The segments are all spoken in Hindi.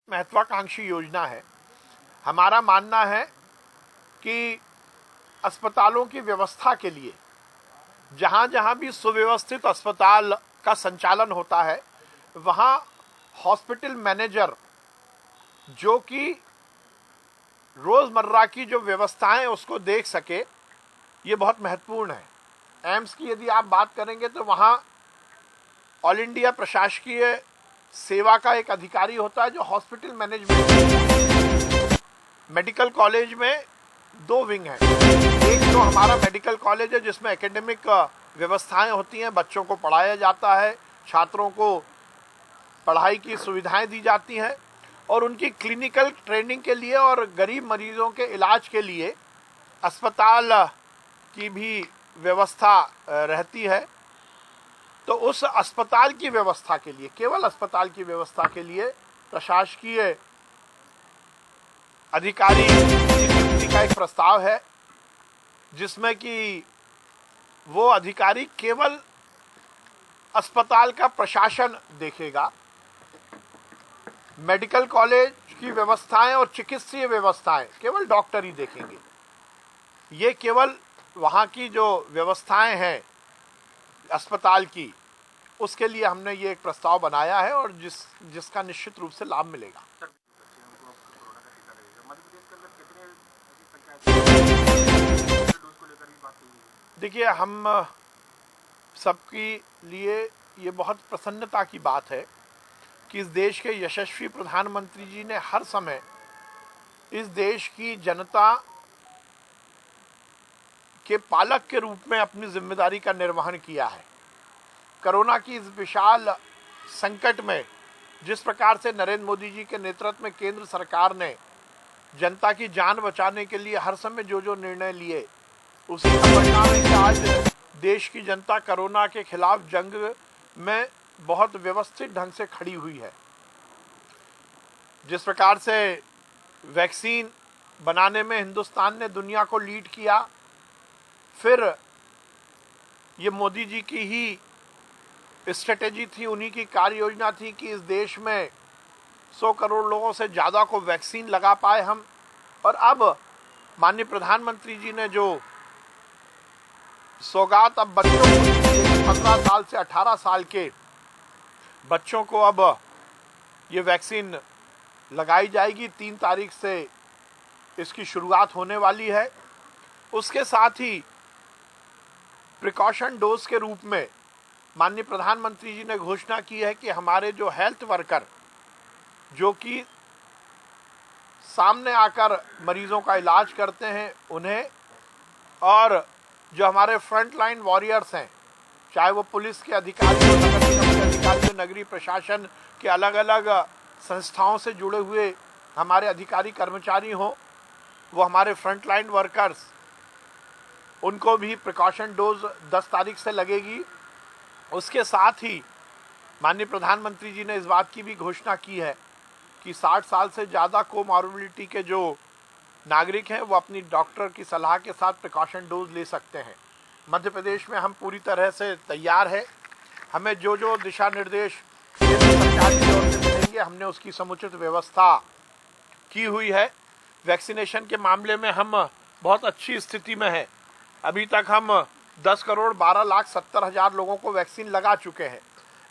महत्वाकांक्षी योजना है। हमारा मानना है कि अस्पतालों की व्यवस्था के लिए जहां जहां भी सुव्यवस्थित अस्पताल का संचालन होता है वहां हॉस्पिटल मैनेजर जो कि रोजमर्रा की जो व्यवस्थाएं उसको देख सके, ये बहुत महत्वपूर्ण है। एम्स की यदि आप बात करेंगे तो वहां ऑल इंडिया प्रशासकीय सेवा का एक अधिकारी होता है जो हॉस्पिटल मैनेजमेंट। मेडिकल कॉलेज में 2 विंग हैं। एक तो हमारा मेडिकल कॉलेज है जिसमें एकेडमिक व्यवस्थाएं होती हैं, बच्चों को पढ़ाया जाता है, छात्रों को पढ़ाई की सुविधाएं दी जाती हैं और उनकी क्लिनिकल ट्रेनिंग के लिए और गरीब मरीजों के इलाज के लिए अस्पताल की भी व्यवस्था रहती है। तो उस अस्पताल की व्यवस्था के लिए, केवल अस्पताल की व्यवस्था के लिए प्रशासकीय अधिकारी की नियुक्ति का एक प्रस्ताव है जिसमें कि वो अधिकारी केवल अस्पताल का प्रशासन देखेगा, मेडिकल कॉलेज की व्यवस्थाएं और चिकित्सीय व्यवस्थाएं केवल डॉक्टर ही देखेंगे। ये केवल वहाँ की जो व्यवस्थाएं हैं अस्पताल की, उसके लिए हमने ये एक प्रस्ताव बनाया है और जिसका निश्चित रूप से लाभ मिलेगा। देखिए, हम सबके लिए ये बहुत प्रसन्नता की बात है कि इस देश के यशस्वी प्रधानमंत्री जी ने हर समय इस देश की जनता के पालक के रूप में अपनी जिम्मेदारी का निर्वहन किया है। कोरोना की इस विशाल संकट में जिस प्रकार से नरेंद्र मोदी जी के नेतृत्व में केंद्र सरकार ने जनता की जान बचाने के लिए हर समय जो निर्णय लिए, उसी का परिणाम है कि आज देश की जनता कोरोना के खिलाफ जंग में बहुत व्यवस्थित ढंग से खड़ी हुई है। जिस प्रकार से वैक्सीन बनाने में हिंदुस्तान ने दुनिया को लीड किया, फिर ये मोदी जी की ही स्ट्रेटेजी थी, उन्हीं की कार्य योजना थी कि इस देश में 100 करोड़ लोगों से ज़्यादा को वैक्सीन लगा पाए हम। और अब माननीय प्रधानमंत्री जी ने जो सौगात अब बच्चों को 15 साल से 18 साल के बच्चों को अब ये वैक्सीन लगाई जाएगी। 3 तारीख से इसकी शुरुआत होने वाली है। उसके साथ ही प्रिकॉशन डोज के रूप में माननीय प्रधानमंत्री जी ने घोषणा की है कि हमारे जो हेल्थ वर्कर जो कि सामने आकर मरीजों का इलाज करते हैं उन्हें, और जो हमारे फ्रंट लाइन वॉरियर्स हैं, चाहे वो पुलिस के अधिकारी हो, नगर निगम के अधिकारी हो, नगरीय प्रशासन के अलग अलग संस्थाओं से जुड़े हुए हमारे अधिकारी कर्मचारी हों, वो हमारे फ्रंट लाइन वर्कर्स, उनको भी प्रिकॉशन डोज 10 तारीख से लगेगी। उसके साथ ही माननीय प्रधानमंत्री जी ने इस बात की भी घोषणा की है कि 60 साल से ज़्यादा कोमॉर्बिडिटी के जो नागरिक हैं वो अपनी डॉक्टर की सलाह के साथ प्रिकॉशन डोज ले सकते हैं। मध्य प्रदेश में हम पूरी तरह से तैयार है। हमें जो दिशा निर्देश केंद्र सरकार की ओर से मिलेंगे, हमने उसकी समुचित व्यवस्था की हुई है। वैक्सीनेशन के मामले में हम बहुत अच्छी स्थिति में हैं। अभी तक हम 10,12,70,000 लोगों को वैक्सीन लगा चुके हैं।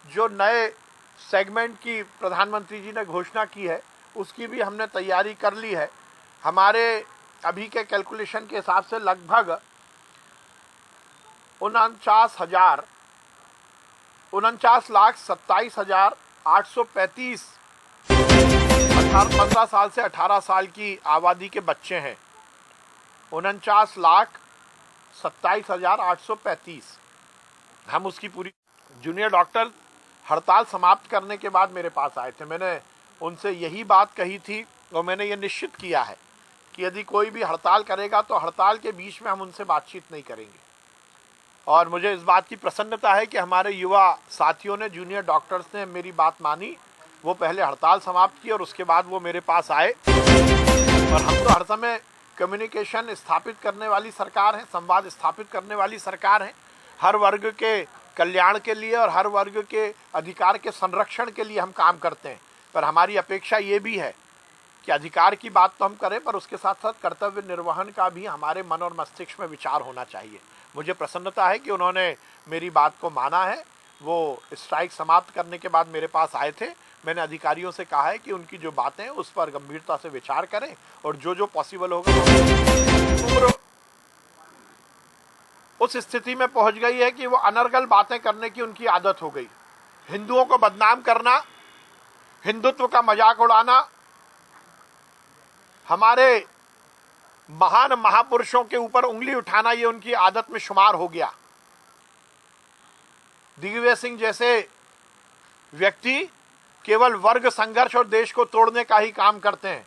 जो नए सेगमेंट की प्रधानमंत्री जी ने घोषणा की है उसकी भी हमने तैयारी कर ली है। हमारे अभी के कैलकुलेशन के हिसाब से लगभग 49,27,835 15 साल से 18 साल की आबादी के बच्चे हैं। 49,27,835 हम उसकी पूरी। जूनियर डॉक्टर हड़ताल समाप्त करने के बाद मेरे पास आए थे। मैंने उनसे यही बात कही थी और मैंने ये निश्चित किया है कि यदि कोई भी हड़ताल करेगा तो हड़ताल के बीच में हम उनसे बातचीत नहीं करेंगे। और मुझे इस बात की प्रसन्नता है कि हमारे युवा साथियों ने, जूनियर डॉक्टर्स ने मेरी बात मानी। वो पहले हड़ताल समाप्त की और उसके बाद वो मेरे पास आए। और हम तो हर समय कम्युनिकेशन स्थापित करने वाली सरकार है, संवाद स्थापित करने वाली सरकार है। हर वर्ग के कल्याण के लिए और हर वर्ग के अधिकार के संरक्षण के लिए हम काम करते हैं। पर हमारी अपेक्षा ये भी है कि अधिकार की बात तो हम करें, पर उसके साथ साथ कर्तव्य निर्वहन का भी हमारे मन और मस्तिष्क में विचार होना चाहिए। मुझे प्रसन्नता है कि उन्होंने मेरी बात को माना है। वो स्ट्राइक समाप्त करने के बाद मेरे पास आए थे। मैंने अधिकारियों से कहा है कि उनकी जो बातें हैं उस पर गंभीरता से विचार करें और जो पॉसिबल होगा। उम्र उस स्थिति में पहुंच गई है कि वो अनर्गल बातें करने की उनकी आदत हो गई। हिंदुओं को बदनाम करना, हिंदुत्व का मजाक उड़ाना, हमारे महान महापुरुषों के ऊपर उंगली उठाना, ये उनकी आदत में शुमार हो गया। दिग्विजय सिंह जैसे व्यक्ति केवल वर्ग संघर्ष और देश को तोड़ने का ही काम करते हैं।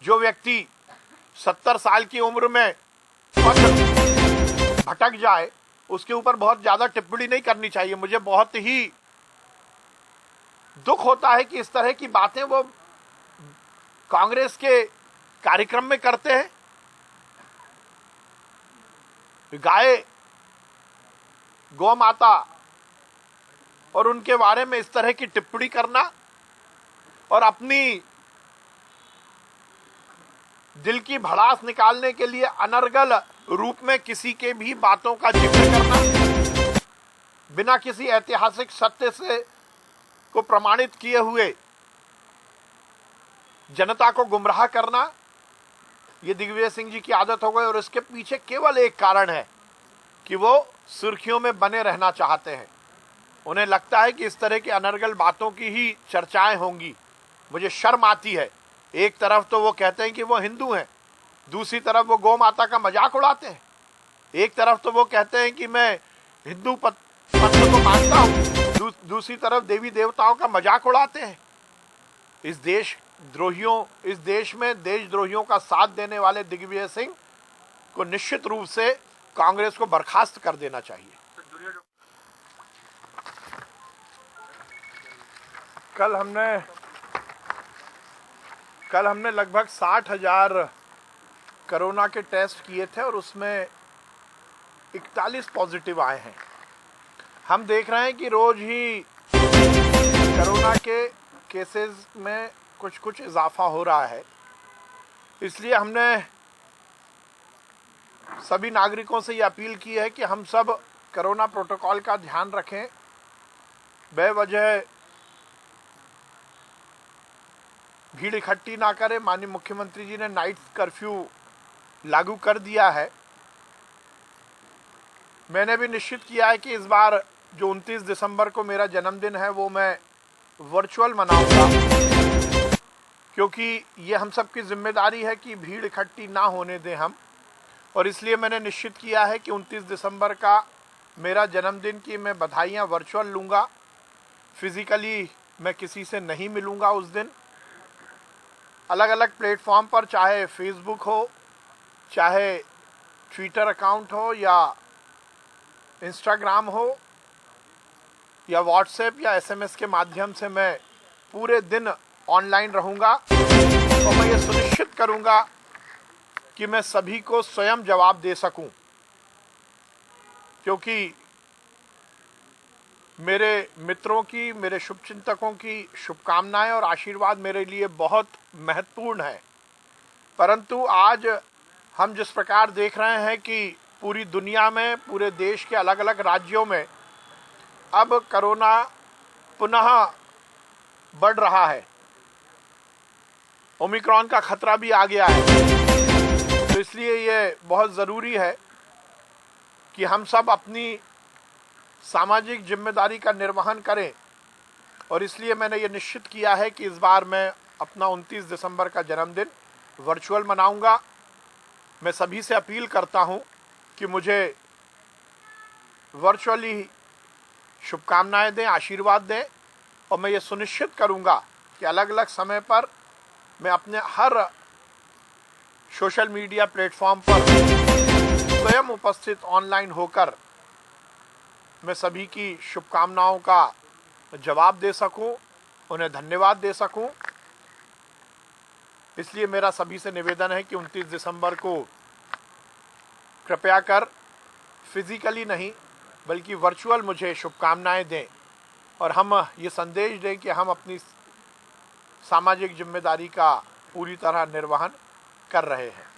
जो व्यक्ति 70 साल की उम्र में भटक जाए उसके ऊपर बहुत ज्यादा टिप्पणी नहीं करनी चाहिए। मुझे बहुत ही दुख होता है कि इस तरह की बातें वो कांग्रेस के कार्यक्रम में करते हैं। गाय, गौ माता और उनके बारे में इस तरह की टिप्पणी करना और अपनी दिल की भड़ास निकालने के लिए अनर्गल रूप में किसी के भी बातों का जिक्र करना, बिना किसी ऐतिहासिक सत्य से को प्रमाणित किए हुए जनता को गुमराह करना, ये दिग्विजय सिंह जी की आदत हो गई। और इसके पीछे केवल एक कारण है कि वो सुर्खियों में बने रहना चाहते हैं। उन्हें लगता है कि इस तरह की अनर्गल बातों की ही चर्चाएं होंगी। मुझे शर्म आती है। एक तरफ तो वो कहते हैं कि वो हिंदू हैं, दूसरी तरफ वो गौ माता का मजाक उड़ाते हैं। एक तरफ तो वो कहते हैं कि मैं हिंदू पंथ को मानता हूं, दूसरी तरफ देवी देवताओं का मजाक उड़ाते हैं। इस देश में देशद्रोहियों का साथ देने वाले दिग्विजय सिंह को निश्चित रूप से कांग्रेस को बर्खास्त कर देना चाहिए। कल हमने लगभग 60,000 कोरोना के टेस्ट किए थे और उसमें 41 पॉजिटिव आए हैं। हम देख रहे हैं कि रोज ही कोरोना के केसेस में कुछ इजाफा हो रहा है। इसलिए हमने सभी नागरिकों से ये अपील की है कि हम सब कोरोना प्रोटोकॉल का ध्यान रखें। बेवजह भीड़ इकट्ठी ना करें। माननीय मुख्यमंत्री जी ने नाइट कर्फ्यू लागू कर दिया है। मैंने भी निश्चित किया है कि इस बार जो 29 दिसंबर को मेरा जन्मदिन है वो मैं वर्चुअल मनाऊंगा, क्योंकि ये हम सब की जिम्मेदारी है कि भीड़ इकट्ठी ना होने दें हम। और इसलिए मैंने निश्चित किया है कि 29 दिसंबर का मेरा जन्मदिन की मैं बधाइयाँ वर्चुअल लूँगा। फिज़िकली मैं किसी से नहीं मिलूँगा उस दिन। अलग अलग प्लेटफॉर्म पर, चाहे फेसबुक हो, चाहे ट्विटर अकाउंट हो, या इंस्टाग्राम हो, या व्हाट्सएप या एसएमएस के माध्यम से मैं पूरे दिन ऑनलाइन रहूँगा। और मैं ये सुनिश्चित करूँगा कि मैं सभी को स्वयं जवाब दे सकूँ, क्योंकि मेरे मित्रों की, मेरे शुभचिंतकों की शुभकामनाएं और आशीर्वाद मेरे लिए बहुत महत्वपूर्ण है। परंतु आज हम जिस प्रकार देख रहे हैं कि पूरी दुनिया में, पूरे देश के अलग अलग राज्यों में अब कोरोना पुनः बढ़ रहा है, ओमिक्रॉन का खतरा भी आ गया है। तो इसलिए ये बहुत ज़रूरी है कि हम सब अपनी सामाजिक जिम्मेदारी का निर्वहन करें। और इसलिए मैंने ये निश्चित किया है कि इस बार मैं अपना 29 दिसंबर का जन्मदिन वर्चुअल मनाऊंगा। मैं सभी से अपील करता हूं कि मुझे वर्चुअली शुभकामनाएं दें, आशीर्वाद दें। और मैं ये सुनिश्चित करूंगा कि अलग अलग समय पर मैं अपने हर सोशल मीडिया प्लेटफॉर्म पर स्वयं उपस्थित ऑनलाइन होकर मैं सभी की शुभकामनाओं का जवाब दे सकूं, उन्हें धन्यवाद दे सकूं। इसलिए मेरा सभी से निवेदन है कि 29 दिसंबर को कृपया कर फिजिकली नहीं बल्कि वर्चुअल मुझे शुभकामनाएं दें और हम ये संदेश दें कि हम अपनी सामाजिक जिम्मेदारी का पूरी तरह निर्वहन कर रहे हैं।